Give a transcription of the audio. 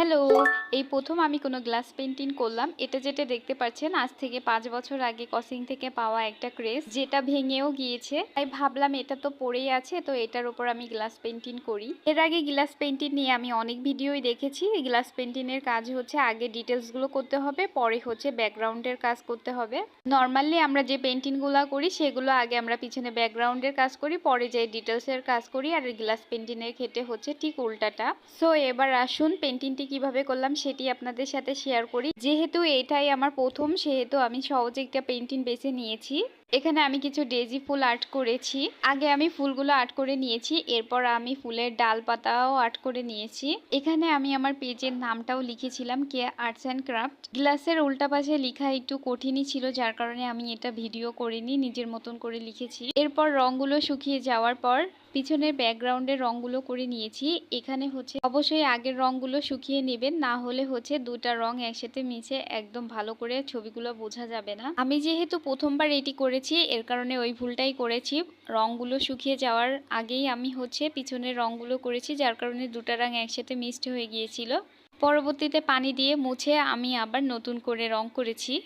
Hello, এই প্রথম আমি কোনো গ্লাস পেইন্টিং করলাম। এটা যেটা দেখতে পাচ্ছেন আজ থেকে ৫ বছর আগে কসিং থেকে পাওয়া একটা ক্রেজ, যেটা ভেঙেও গিয়েছে। তাই ভাবলাম এটা তো পড়েই আছে, তো এটার উপর আমি গ্লাস পেইন্টিং করি। এর আগে গ্লাস পেইন্টিং নিয়ে আমি অনেক ভিডিওই দেখেছি। এই গ্লাস পেইন্টিং এর কাজ হচ্ছে আগে ডিটেলসগুলো করতে হবে, পরে হচ্ছে ব্যাকগ্রাউন্ডের কাজ করতে হবে। নর্মালি আমরা যে পেইন্টিংগুলো করি সেগুলো আগে আমরা পিছনে ব্যাকগ্রাউন্ডের কাজ করি, পরে যে ডিটেলসের কাজ করি। আর গ্লাস পেইন্টিং এর ক্ষেত্রে হচ্ছে ঠিক উল্টাটা। সো এবার আসুন পেইন্টিংটি কিভাবে করলাম সেটি আপনাদের সাথে শেয়ার করি। যেহেতু এটাই আমার প্রথম, সেহেতু আমি সহজে একটা পেইন্টিং বেছে নিয়েছি। এখানে আমি কিছু ডেজি ফুল আর্ট করেছি। আগে আমি ফুলগুলো আর্ট করে নিয়েছি, এরপর আমি ফুলের ডাল পাতাও আর্ট করে নিয়েছি। এখানে আমি আমার পেজের নামটাও লিখেছিলাম, কে আর্টস অ্যান্ড ক্রাফট। গ্লাসের উল্টা পাশে লেখা একটু কঠিনই ছিল, যার কারণে আমি এটা ভিডিও করিনি, নিজের মতন করে লিখেছি। এরপর রঙগুলো শুকিয়ে যাওয়ার পর পিছনের ব্যাকগ্রাউন্ডের রঙগুলো করে নিয়েছি। এখানে হচ্ছে অবশ্যই আগের রঙগুলো শুকিয়ে নেবেন, না হলে হচ্ছে দুটা রং একসাথে মিশে একদম ভালো করে ছবিগুলো বোঝা যাবে না। আমি যেহেতু প্রথমবার এটি করেছি, এর কারণে ওই ভুলটাই করেছি। রঙগুলো শুকিয়ে যাওয়ার আগেই আমি হচ্ছে পিছনের রঙগুলো করেছি, যার কারণে দুটা রং একসাথে মিক্সড হয়ে গিয়েছিল। পরবর্তীতে পানি দিয়ে মুছে আমি আবার নতুন করে রং করেছি।